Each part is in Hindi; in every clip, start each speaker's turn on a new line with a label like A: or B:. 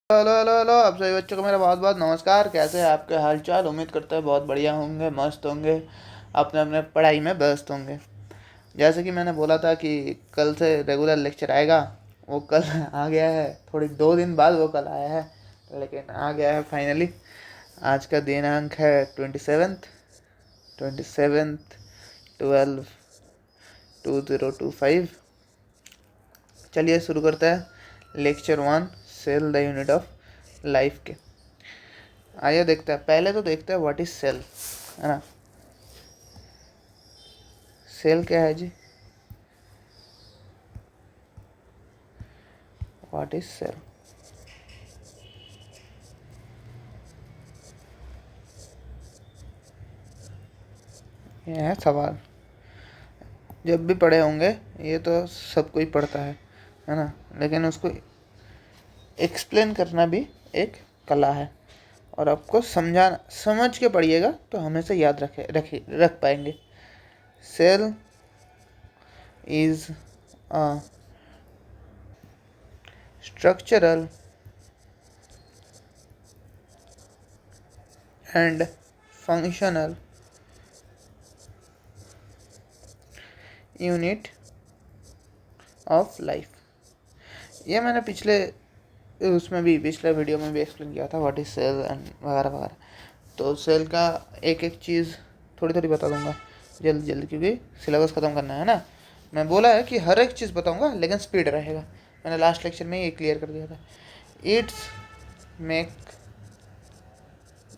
A: हेलो हेलो हेलो, आप सभी बच्चों को मेरा बहुत बहुत नमस्कार। कैसे हैं आपके हाल चाल? उम्मीद करते हैं बहुत बढ़िया होंगे, मस्त होंगे, अपने अपने पढ़ाई में व्यस्त होंगे। जैसे कि मैंने बोला था कि कल से रेगुलर लेक्चर आएगा, वो कल आ गया है। थोड़ी 2 दिन बाद वो कल आया है, लेकिन आ गया है फाइनली। आज का दिनांक है 27 12 2025। चलिए शुरू करते हैं lecture 1, cell the unit of life के। आइए देखते हैं। पहले तो देखते हैं व्हाट इज सेल, है ना। सेल क्या है जी? What is cell? ये है सवाल। जब भी पढ़े होंगे, ये तो सब कोई पढ़ता है ना, लेकिन उसको एक्सप्लेन करना भी एक कला है। और आपको समझाना, समझ के पढ़िएगा तो हमेशा याद रख पाएंगे। Cell is a structural and functional unit of life. ये मैंने पिछले वीडियो में भी एक्सप्लेन किया था, व्हाट इज सेल एंड वगैरह वगैरह। तो सेल का एक एक चीज़ थोड़ी थोड़ी बता दूंगा जल्दी जल्दी, क्योंकि सिलेबस ख़त्म करना है ना। मैं बोला है कि हर एक चीज़ बताऊंगा, लेकिन स्पीड रहेगा। मैंने लास्ट लेक्चर में ये क्लियर कर दिया था। It's make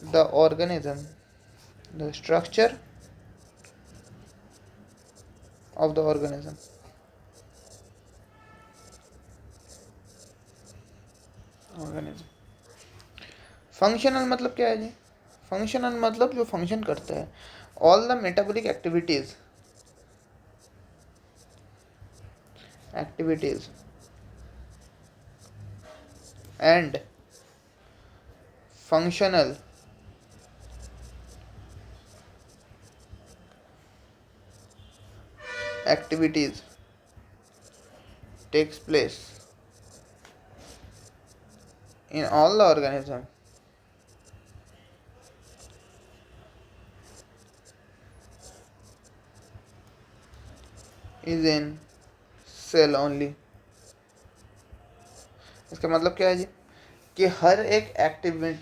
A: the organism the structure of the organism. Organism functional मतलब क्या है जी? फंक्शनल मतलब जो फंक्शन करते हैं। All the metabolic activities and functional activities takes place in all the organism is in cell only। इसका मतलब क्या है जी? कि हर एक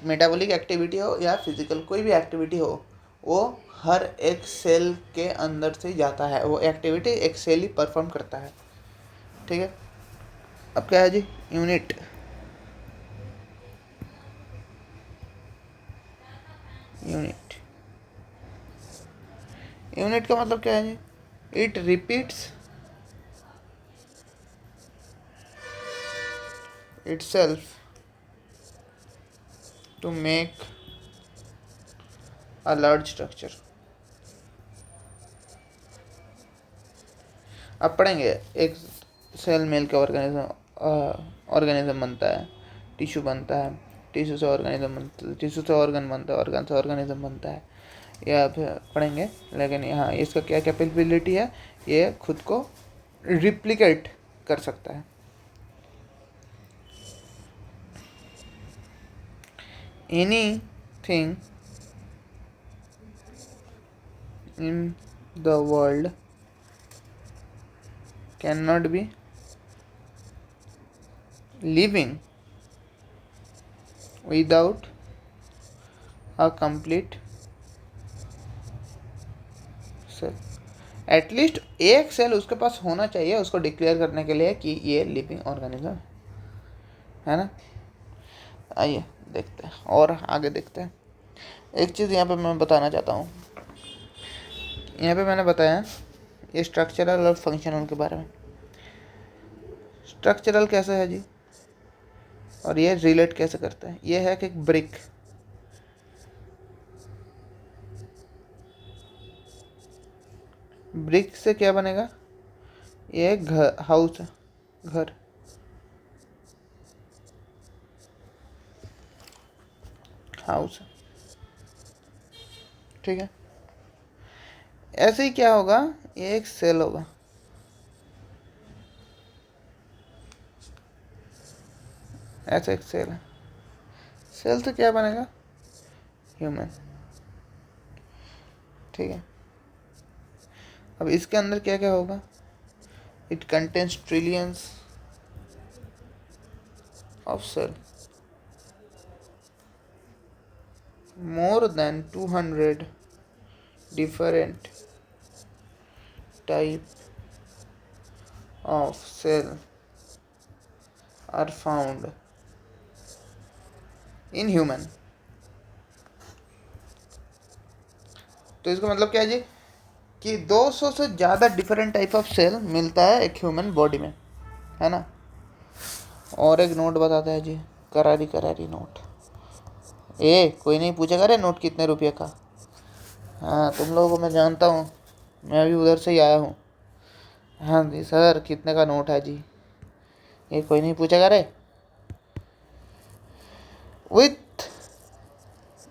A: मेटाबॉलिक एक्टिविटी हो या फिजिकल कोई भी एक्टिविटी हो, वो हर एक सेल के अंदर से जाता है। वो एक्टिविटी एक सेल ही परफॉर्म करता है। ठीक है। अब क्या है जी? यूनिट। यूनिट यूनिट का मतलब क्या है जी? It repeats itself to make a large structure। अब पढ़ेंगे। एक सेल मिल के ऑर्गेनिज्म बनता है, टिश्यू बनता है, टिश्यू से ऑर्गेनिज्म बनता है, टिश्यू से ऑर्गन बनता है, ऑर्गन से ऑर्गेनिज्म बनता है। यह फिर पढ़ेंगे। लेकिन यहाँ इसका क्या कैपेबिलिटी है? ये खुद को रिप्लिकेट कर सकता है। Anything in the world can not be living without a complete cell. At least एक सेल उसके पास होना चाहिए उसको डिक्लेयर करने के लिए कि ये लिविंग ऑर्गेनिज्म है ना। आइए देखते हैं और आगे देखते हैं। एक चीज़ यहाँ पे मैं बताना चाहता हूँ। यहाँ पे मैंने बताया ये स्ट्रक्चरल और फंक्शनल के बारे में। स्ट्रक्चरल कैसे है जी, और ये रिलेट कैसे करते हैं? ये है कि एक ब्रिक, ब्रिक से क्या बनेगा? ये घर, हाउस, घर। हाउस, ठीक है। ऐसे ही क्या होगा? ये एक सेल होगा। ऐसा एक सेल है। सेल से क्या बनेगा? ह्यूमन। ठीक है, अब इसके अंदर क्या क्या होगा? It contains trillions of cell, more than 200 different type of cell are found in human। तो इसका मतलब क्या है जी कि 200 से ज़्यादा डिफरेंट टाइप ऑफ सेल मिलता है एक ह्यूमन बॉडी में, है ना। और एक नोट बताता है जी, करारी करारी नोट। कोई नहीं पूछेगा रे नोट कितने रुपये का। हाँ, तुम लोगों को मैं जानता हूँ, मैं भी उधर से ही आया हूँ। हाँ जी सर, कितने का नोट है जी? ये कोई नहीं पूछेगा रे। विथ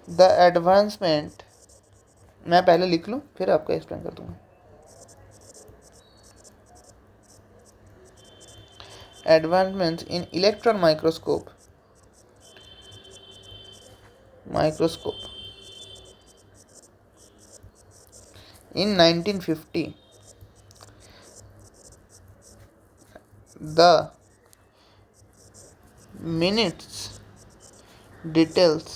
A: द एडवांसमेंट, मैं पहले लिख लूँ फिर आपको एक्सप्लेन कर दूंगा। Advancements in electron microscope in 1950, the minutes details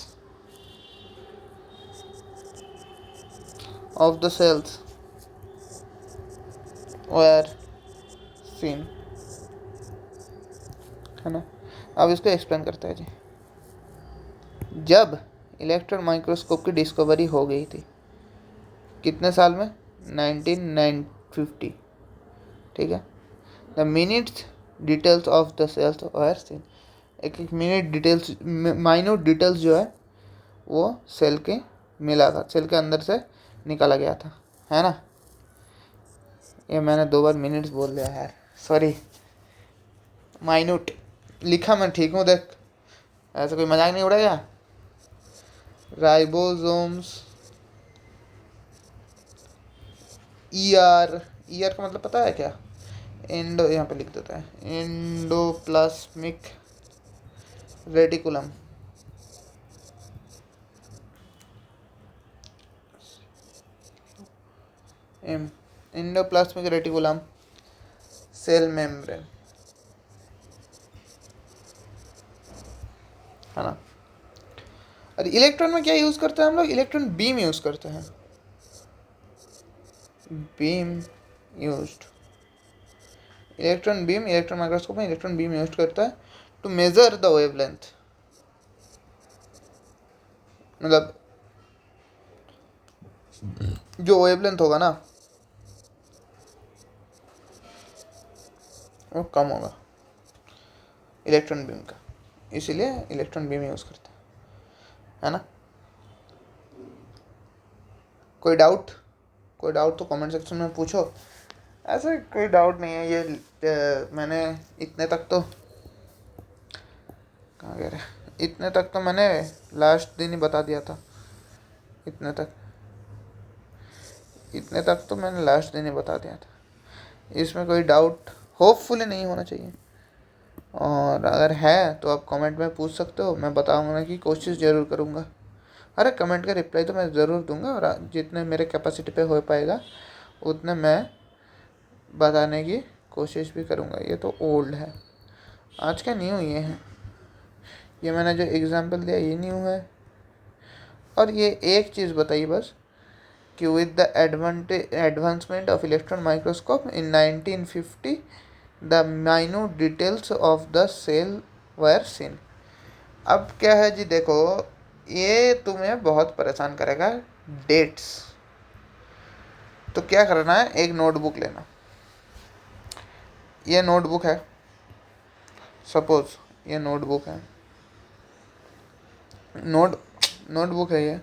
A: of the cells were seen, है ना। अब इसको एक्सप्लेन करते हैं जी। जब इलेक्ट्रॉन माइक्रोस्कोप की डिस्कवरी हो गई थी, कितने साल में? 1950। ठीक है, the minutes details of the cells were seen, एक एक मिनट डिटेल्स, माइन्यूट डिटेल्स जो है वो सेल के मिला था, सेल के अंदर से निकाला गया था, है ना। ये मैंने 2 बार मिनट्स बोल दिया यार, सॉरी। माइन्यूट लिखा मैं ठीक हूँ, देख ऐसा कोई मजाक नहीं उड़ाएगा। राइबोसोम्स, ईआर का मतलब पता है क्या? एंडो, यहाँ पे लिख देता है, endoplasmic reticulum. Endoplasmic reticulum, cell membrane, है ना। और इलेक्ट्रॉन में क्या यूज करते हैं हम लोग? इलेक्ट्रॉन बीम यूज करते हैं, beam used, electron beam, electron microscope में इलेक्ट्रॉन बीम यूज करता है टू मेजर द वेवलेंथ। मतलब जो वेवलेंथ होगा ना वो कम होगा इलेक्ट्रॉन बीम का, इसीलिए इलेक्ट्रॉन बीम यूज करते हैं, है ना। कोई डाउट तो कमेंट सेक्शन में पूछो। ऐसा कोई डाउट नहीं है, ये मैंने इतने तक तो, कहाँ गया रे, इतने तक तो मैंने लास्ट दिन ही बता दिया था। इतने तक तो मैंने लास्ट दिन ही बता दिया था। इसमें कोई डाउट होपफुली नहीं होना चाहिए, और अगर है तो आप कमेंट में पूछ सकते हो, मैं बताऊंगा कि कोशिश ज़रूर करूँगा। अरे कमेंट का रिप्लाई तो मैं ज़रूर दूंगा, और जितने मेरे कैपेसिटी पे हो पाएगा उतने मैं बताने की कोशिश भी करूँगा। ये तो ओल्ड है, आज का न्यू ये है, ये मैंने जो एग्जांपल दिया ये न्यू है। और ये एक चीज़ बताई बस कि with the advancement of electron microscope in 1950 the minute details of the cell were seen. अब क्या है जी, देखो ये तुम्हें बहुत परेशान करेगा, डेट्स। तो क्या करना है, एक नोटबुक लेना, ये नोटबुक है, सपोज ये नोटबुक है, नोटबुक है ये,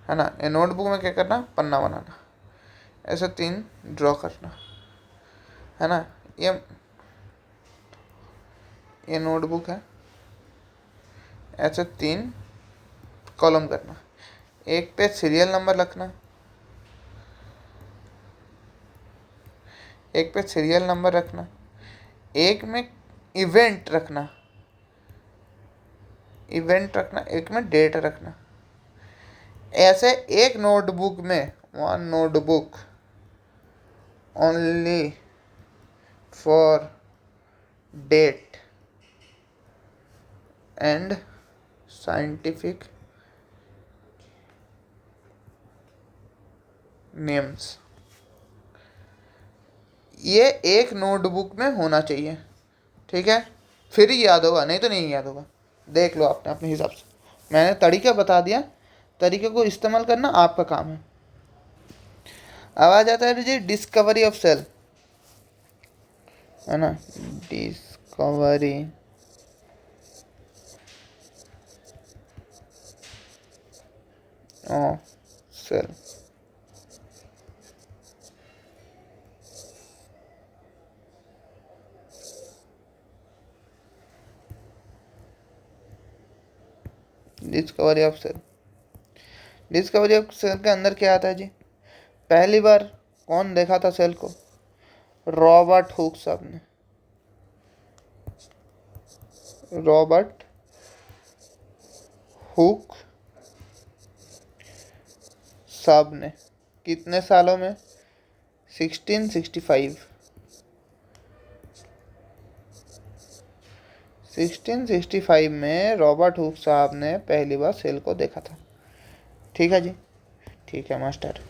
A: है ना। ये नोटबुक में क्या करना, पन्ना बनाना, ऐसे 3 ड्रॉ करना, है ना। ये नोटबुक है, ऐसे 3 कॉलम करना, एक पे सीरियल नंबर रखना, एक पे सीरियल नंबर रखना, एक में इवेंट रखना, इवेंट रखना, एक में डेट रखना। ऐसे एक नोटबुक में, one notebook only for date and scientific names, ये एक नोटबुक में होना चाहिए। ठीक है, फिर ही याद होगा, नहीं तो नहीं याद होगा। देख लो आपने अपने हिसाब से, मैंने तरीका बता दिया, तरीके को इस्तेमाल करना आपका काम है। अब आ जाता है जी डिस्कवरी ऑफ सेल, है ना, discovery of cell. Discovery of cell, discovery of cell के अंदर क्या आता है जी? पहली बार कौन देखा था सेल को? रॉबर्ट हुक साहब ने, रॉबर्ट हुक साहब ने। कितने सालों में? 1665। 1665 में रॉबर्ट हुक साहब ने पहली बार सेल को देखा था। ठीक है जी, ठीक है मास्टर।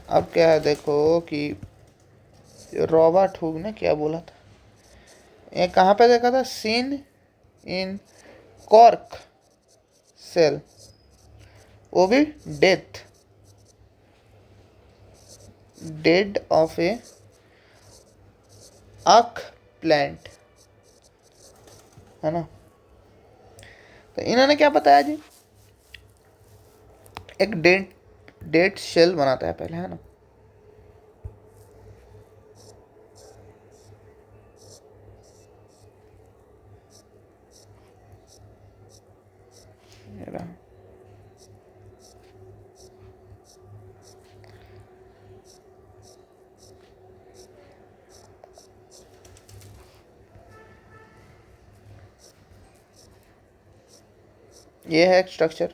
A: अब क्या है देखो कि रॉबर्ट हुक ने क्या बोला था, ये कहाँ पे देखा था? सीन इन कॉर्क सेल, वो भी डेड ऑफ ए अक प्लांट, है ना। तो इन्होंने क्या बताया जी? एक डेड शेल बनाता है पहले, है ना। ये है स्ट्रक्चर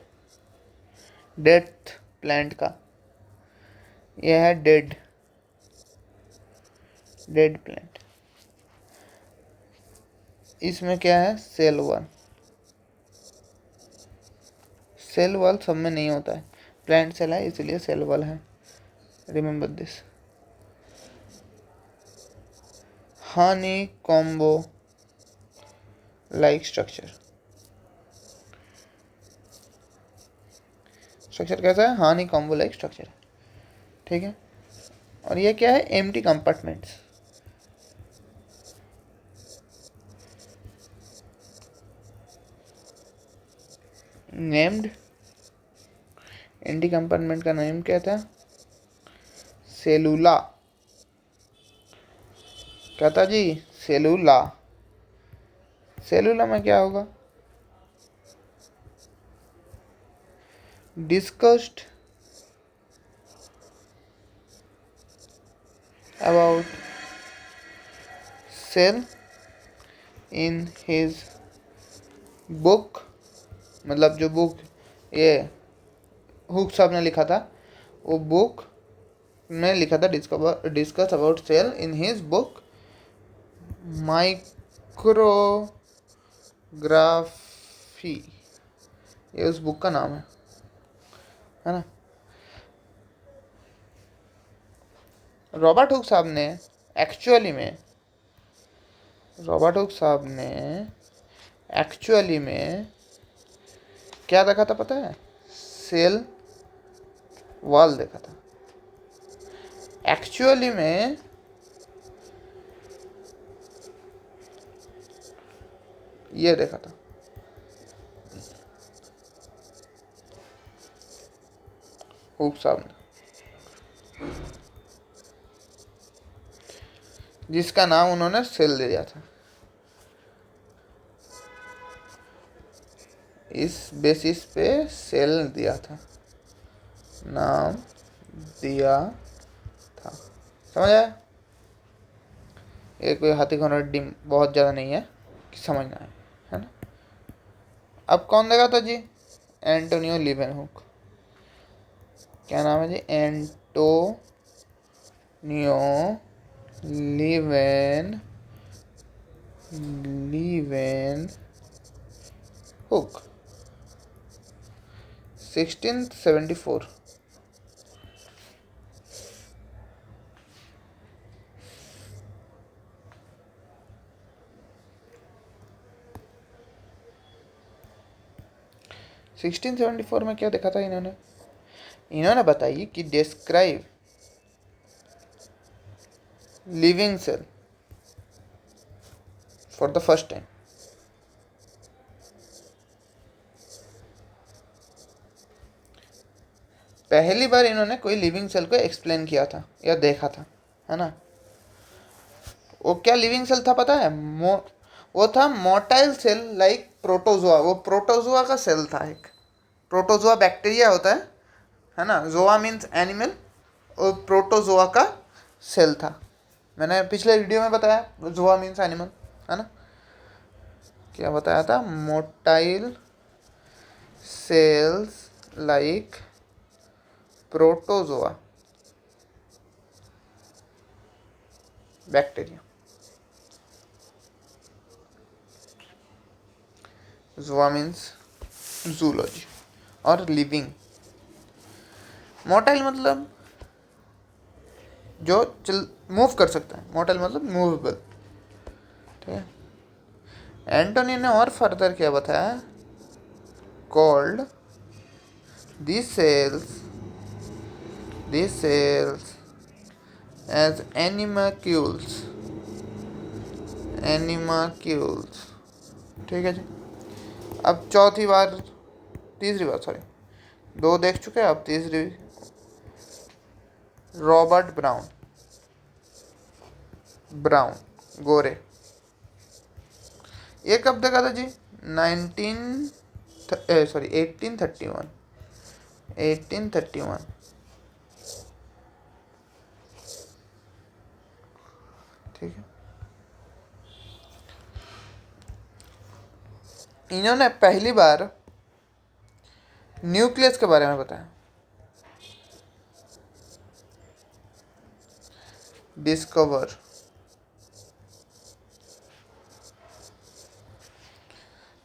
A: डेथ प्लांट का, ये है डेड प्लांट। इसमें क्या है? Cell wall. सेल वॉल सब में नहीं होता है, प्लांट सेल है इसलिए सेल वॉल है, remember this. Honey combo like structure, structure कैसा है? हानी कॉम्बो लाइक स्ट्रक्चर, ठीक है। और ये क्या है? Empty compartments. Named, empty compartment का नेम क्या था? सेलुला। क्या था जी? सेलुला। सेलुला में क्या होगा? Discussed about cell in his book, मतलब जो बुक ये हुक साहब ने लिखा था, वो बुक में लिखा था discuss about cell in his book micrography, ये उस बुक का नाम है ना। रॉबर्ट हुक साहब ने एक्चुअली में क्या देखा था पता है? सेल वॉल देखा था। एक्चुअली में ये देखा था, हुक साहब ने, जिसका नाम उन्होंने सेल दे दिया था। इस बेसिस पे सेल दिया था, नाम दिया था। समझ आया? ये कोई हाथी घोड़ा डिम बहुत ज़्यादा नहीं है कि समझना है ना। अब कौन देखा था जी? Antonio Leeuwenhoek. क्या नाम है जी? Antonio Leeuwen Leeuwenhoek, 1674। Sixteen seventy four में क्या देखा था इन्होंने? इन्होंने बताइए कि describe living cell for the first time. पहली बार इन्होंने कोई लिविंग सेल को एक्सप्लेन किया था या देखा था, है ना? वो क्या लिविंग सेल था पता है? वो था मोटाइल सेल लाइक प्रोटोजोआ। वो प्रोटोजोआ का सेल था एक। प्रोटोजोआ बैक्टीरिया होता है ना? जोआ मीन्स एनिमल, और प्रोटोजोआ का सेल था। मैंने पिछले वीडियो में बताया जोआ मीन्स एनिमल, है ना? क्या बताया था? Motile cells like protozoa bacteria. Zoa means zoology और लिविंग। मोटाइल मतलब जो चल मूव कर सकता है, मोटाइल मतलब मूवेबल, ठीक है। एंटोनी ने और फर्दर क्या बताया? Called these cells as animalcules, ठीक है जी। अब तीसरी बार, सॉरी, दो देख चुके हैं, अब तीसरी। रॉबर्ट ब्राउन गोरे, ये कब देखा था जी? 1831। ठीक है। इन्होंने पहली बार न्यूक्लियस के बारे में बताया। डिस्कवर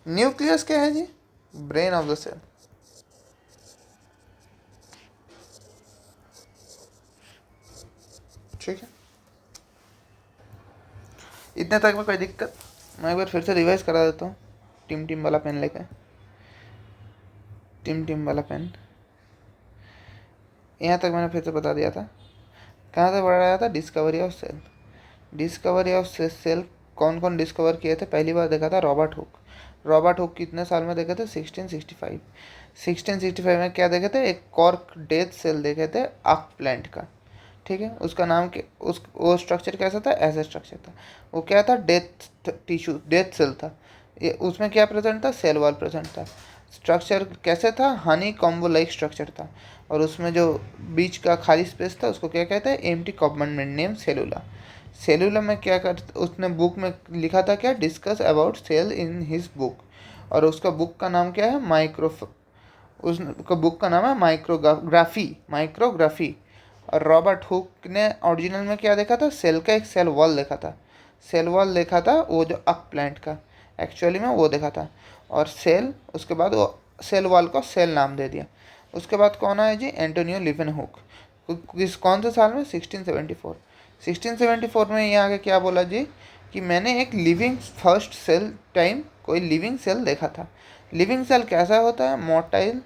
A: न्यूक्लियस क्या है जी? Brain of the cell. ठीक है, इतने तक में कोई दिक्कत? मैं एक बार फिर से रिवाइज करा देता हूँ। टिम वाला पेन लेकर, टिम वाला पेन। यहाँ तक मैंने फिर से बता दिया था। कहाँ से पढ़ा रहा था? Discovery of cell. Discovery of cell कौन कौन डिस्कवर किए थे? पहली बार देखा था रॉबर्ट हुक कितने साल में देखे थे? 1665। 1665 में क्या देखे थे? एक कॉर्क डेथ सेल देखे थे आक प्लांट का, ठीक है। उसका नाम वो स्ट्रक्चर कैसा था? ऐसा स्ट्रक्चर था। वो क्या था? डेथ सेल था। ये उसमें क्या प्रेजेंट था? सेल वॉल प्रेजेंट था। स्ट्रक्चर कैसे था? हनी कॉम्बो लाइक स्ट्रक्चर था। और उसमें जो बीच का खाली स्पेस था उसको क्या कहते हैं? Empty कॉम्पार्टमेंट name सेलुला। सेलुला में क्या कर, उसने बुक में लिखा था क्या? Discuss about cell in his book. और उसका बुक का नाम क्या है? उसका बुक का नाम है माइक्रोग्राफी। और रॉबर्ट हुक ने ओरिजिनल में क्या देखा था? सेल का एक सेल वॉल देखा था। सेल वॉल देखा था वो जो अक प्लांट का, एक्चुअली में वो देखा था। और सेल, उसके बाद वो सेल वॉल को सेल नाम दे दिया। उसके बाद कौन आया जी? Antonio Leeuwenhoek. कौन से साल में? 1674। 1674 में ये आगे क्या बोला जी? कि मैंने एक फर्स्ट सेल टाइम कोई लिविंग सेल देखा था। लिविंग सेल कैसा होता है? मोटाइल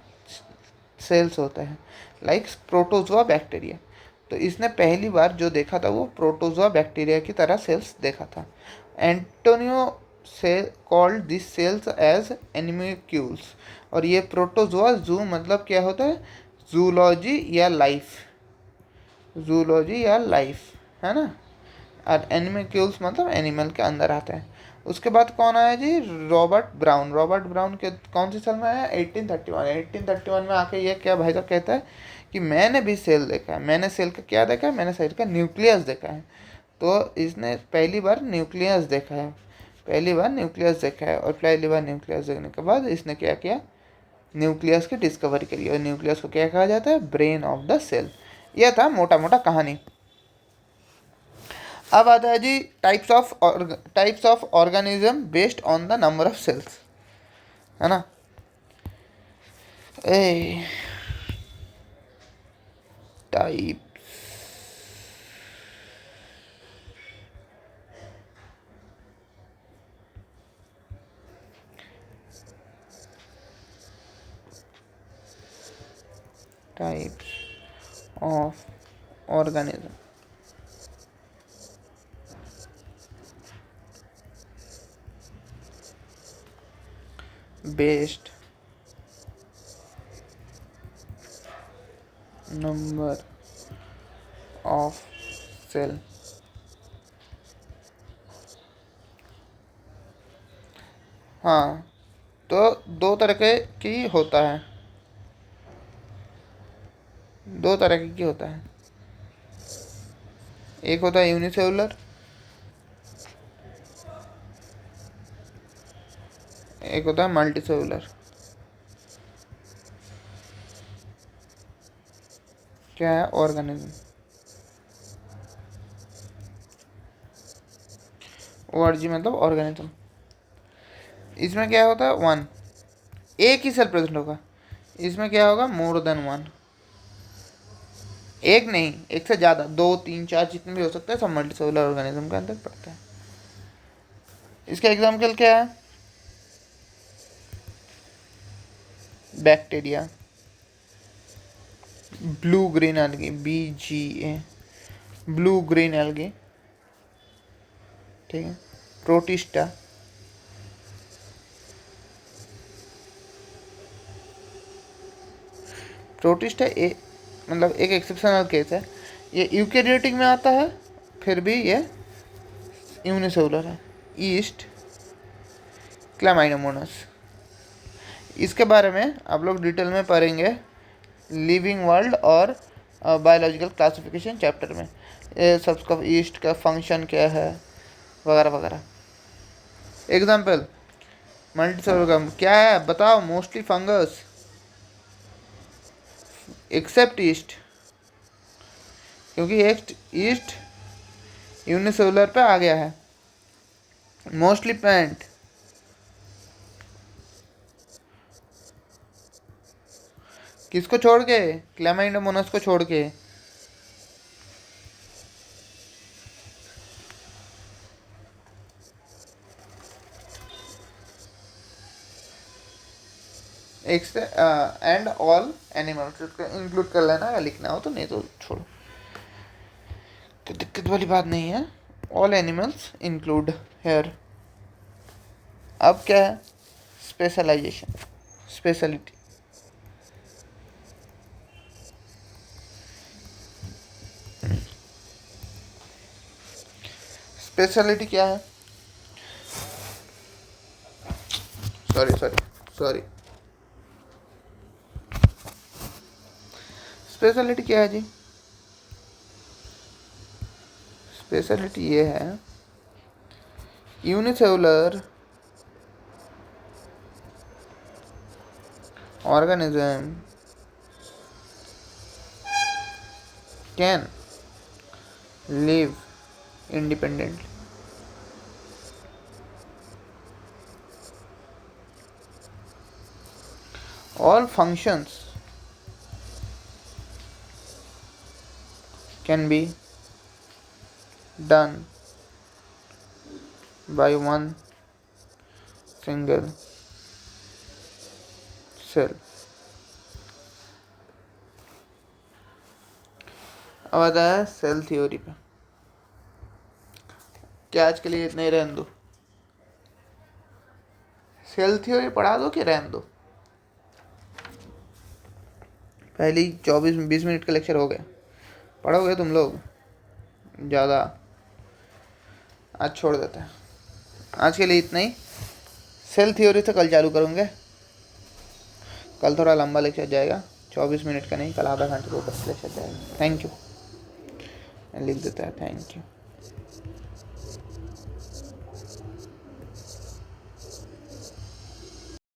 A: सेल्स होता है लाइक प्रोटोजोआ बैक्टीरिया। तो इसने पहली बार जो देखा था वो प्रोटोजोआ बैक्टीरिया की तरह सेल्स देखा था। एंटोनियो से कॉल्ड दिस सेल्स एज एनिमल्क्यूल्स। और ये प्रोटोजोआ, जू मतलब क्या होता है? जूलॉजी या लाइफ, है ना। और एनिमल्क्यूल्स मतलब एनिमल के अंदर आते हैं। उसके बाद कौन आया जी? रॉबर्ट ब्राउन के कौन से साल में आया? 1831। 1831 में आके ये क्या भाई साहब कहता है कि मैंने भी सेल देखा है। मैंने सेल का क्या देखा है? मैंने सेल का न्यूक्लियस देखा है। तो इसने पहली बार न्यूक्लियस देखा है। पहली बार न्यूक्लियस देखा है, और पहली बार न्यूक्लियस देखने के बाद इसने क्या किया, न्यूक्लियस की डिस्कवरी करी, और न्यूक्लियस को क्या कहा जाता है, ब्रेन ऑफ द सेल। यह था मोटा मोटा कहानी। अब आता है जी types of organism based on the number of cells, है ना। A type types of organism. Based number of cell. हाँ, तो दो तरह के की होता है, दो तरह की होता है। एक होता है यूनिसेलुलर, एक होता है मल्टीसेलुलर। क्या है, ऑर्गेनिज्म। ORG मतलब ऑर्गेनिज्म। इसमें क्या होता है, वन, एक ही सेल प्रेजेंट होगा। इसमें क्या होगा, मोर देन वन, एक नहीं, एक से ज़्यादा, दो तीन चार जितने भी हो सकते हैं, सब मल्टीसेलुलर ऑर्गेनिज्म के अंदर पड़ता है। इसका एग्जाम्पल क्या है, bacteria, blue green algae, BGA, blue green algae, ठीक है। प्रोटिस्टा, प्रोटिस्टा मतलब एक एक्सेप्शनल केस है, ये यूकेरियोटिक में आता है, फिर भी ये यूनिसेलुलर है। ईस्ट, क्लैमाइडोमोनास, इसके बारे में आप लोग डिटेल में पढ़ेंगे लिविंग वर्ल्ड और बायोलॉजिकल क्लासिफिकेशन चैप्टर में। ये सबका ईस्ट का फंक्शन क्या है वगैरह वगैरह। एग्जाम्पल, मल्टीसेलुलर क्या है बताओ, मोस्टली फंगस एक्सेप्ट ईस्ट, क्योंकि एक ईस्ट यूनिसेलुलर पे आ गया है। मोस्टली प्लांट, किसको छोड़ के, क्लैमाइडोमोनास को छोड़ के। एंड ऑल एनिमल्स इंक्लूड कर लेना, अगर लिखना हो तो, नहीं तो छोड़ो, तो दिक्कत वाली बात नहीं है। All animals include here. अब क्या है, स्पेशलाइजेशन, स्पेशलिटी। स्पेशलिटी क्या है, सॉरी सॉरी सॉरी, स्पेशलिटी क्या है जी, स्पेशलिटी ये है, unicellular organism can live independently. All functions can be done by one single cell. अब आता है सेल थ्योरी पे। क्या आज के लिए इतना ही रहने दो, सेल थ्योरी पढ़ा दो कि रहने दो। पहली 24-20 मिनट का लेक्चर हो गया, पढ़ोगे तुम लोग ज़्यादा, आज छोड़ देते हैं। आज के लिए इतना ही, सेल थ्योरी से कल चालू करूँगे। कल थोड़ा लंबा लेक्चर जाएगा, 24 मिनट का नहीं, कल आधा घंटे को 10 लेक्चर जाएगा। थैंक यू, लिख देता है, थैंक यू।